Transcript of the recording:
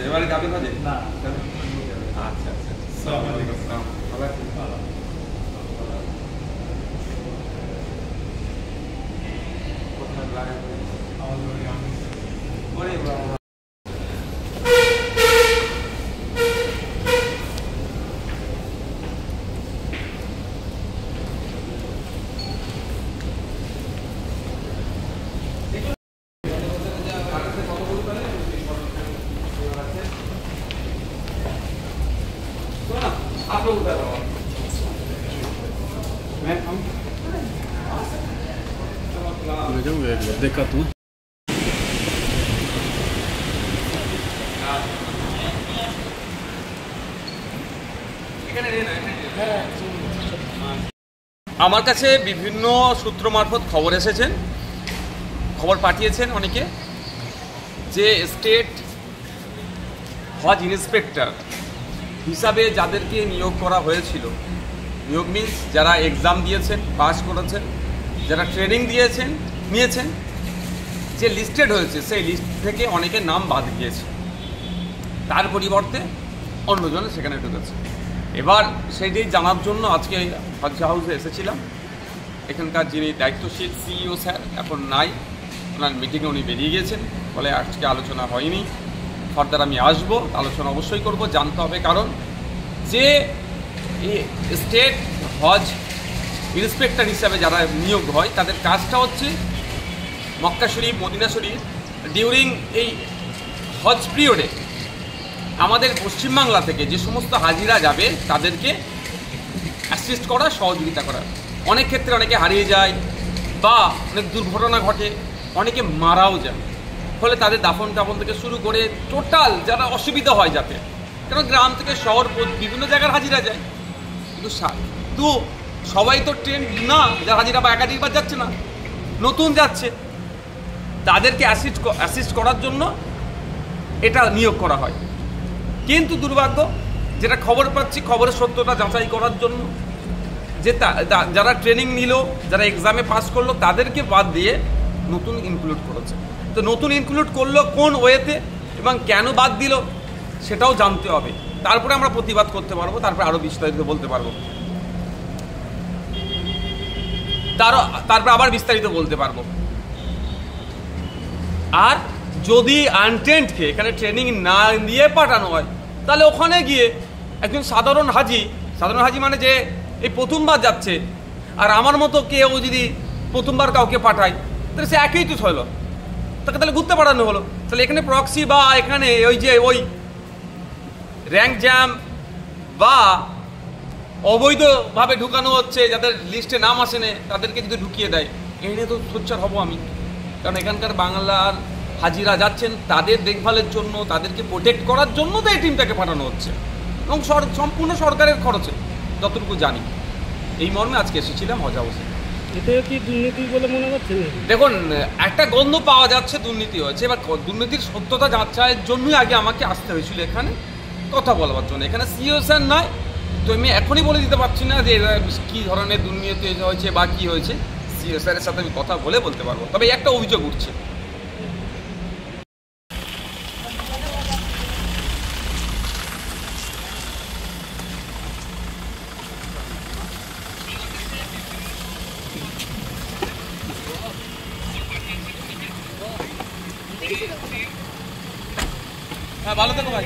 এবারে যাবে কাজে না। আচ্ছা আচ্ছা, আসসালামু আলাইকুম। ভালো আছেন? কোথায় লাগা ওরে বাবা। Decathlon. আমার কাছে বিভিন্ন সূত্র মারফত খবর এসেছেন, খবর পাঠিয়েছেন অনেকে, যে স্টেট হজ ইন্সপেক্টর হিসাবে যাদেরকে নিয়োগ করা হয়েছিল, নিয়োগ মিন্স যারা এক্সাম দিয়েছেন, পাস করেছেন, যারা ট্রেনিং নিয়েছেন, যে লিস্টেড হয়েছে সেই লিস্ট থেকে অনেকের নাম বাদ গিয়েছে, তার পরিবর্তে অন্যজন সেখানে ঢুকেছে। এবার সেটি জানার জন্য আজকে হজ হাউসে এসেছিলাম। এখানকার যিনি দায়িত্বশীল সিইও স্যার এখন নাই, ওনার মিটিংয়ে উনি বেরিয়ে গিয়েছেন, ফলে আজকে আলোচনা হয়নি। ফার্দার আমি আসবো, আলোচনা অবশ্যই করব, জানতে হবে। কারণ যে স্টেট হজ ইন্সপেক্টর হিসাবে যারা নিয়োগ হয় তাদের কাজটা হচ্ছে মক্কা শরীফ, মদিনা শরীফ ডিউরিং এই হজ পিরিয়ডে আমাদের পশ্চিমবাংলা থেকে যে সমস্ত হাজিরা যাবে তাদেরকে অ্যাসিস্ট করা, সহযোগিতা করা। অনেক ক্ষেত্রে অনেকে হারিয়ে যায় বা অনেক দুর্ঘটনা ঘটে, অনেকে মারাও যায়, ফলে তাদের দাফন টাফন থেকে শুরু করে টোটাল যারা অসুবিধা হয় যাতে, কারণ গ্রাম থেকে শহর বিভিন্ন জায়গার হাজিরা যায়, কিন্তু সবাই তো ট্রেন না, যারা হাজিরা বা একাধিকবার যাচ্ছে না, নতুন যাচ্ছে, তাদেরকে অ্যাসিস্ট করার জন্য এটা নিয়োগ করা হয়। কিন্তু দুর্ভাগ্য, যেটা খবর পাচ্ছি, খবরের সত্যতা যাচাই করার জন্য যে যারা ট্রেনিং নিল, যারা এক্সামে পাস করলো, তাদেরকে বাদ দিয়ে নতুন ইনক্লুড করেছে। তো নতুন ইনক্লুড করলো কোন ওয়েতে এবং কেন বাদ দিল সেটাও জানতে হবে, তারপরে আমরা প্রতিবাদ করতে পারবো, তারপরে আরও বিস্তারিত বলতে পারবো, তারপরে আবার বিস্তারিত বলতে পারবো। আর যদি আনট্রেন্ডকে এখানে ট্রেনিং না দিয়ে পাঠানো হয়, তাহলে ওখানে গিয়ে একজন সাধারণ হাজি মানে যে এই প্রথমবার যাচ্ছে, আর আমার মতো কেউ যদি প্রথমবার কাউকে পাঠায়, তাহলে সে একই তো হলো, তাকে তাহলে ঘুরতে পাঠানো হলো। তাহলে এখানে প্রক্সি বা এখানে ওই র্যাঙ্ক জ্যাম বা অবৈধভাবে ঢুকানো হচ্ছে, যাদের লিস্টে নাম আসেনে তাদেরকে যদি ঢুকিয়ে দেয়, এই নিয়ে তো সোচ্চার হব আমি। কারণ এখানকার বাংলার হাজিরা যাচ্ছেন তাদের দেখভালের জন্য, তাদেরকে প্রোটেক্ট করার জন্য তো এই টিমটাকে পাঠানো হচ্ছে, এবং সম্পূর্ণ সরকারের খরচে, যতটুকু জানি। এই মর্মে আজকে এসেছিলাম হজ হাউসে। এতে কি দুর্নীতি বলে মনে হচ্ছে? দেখুন, একটা গন্ধ পাওয়া যাচ্ছে দুর্নীতি হয়েছে। এবার দুর্নীতির সত্যতা যাচাইয়ের জন্যই আগে আমাকে আসতে হয়েছিল এখানে কথা বলবার জন্য। এখানে সিইও স্যার নয়, তো আমি এখনই বলে দিতে পারছি না যে কী ধরনের দুর্নীতি হয়েছে বা কী হয়েছে। সিইও স্যারের সাথে আমি কথা বলে বলতে পারবো। তবে একটা অভিযোগ উঠছে, হ্যাঁ ভালো থেকো ভাই।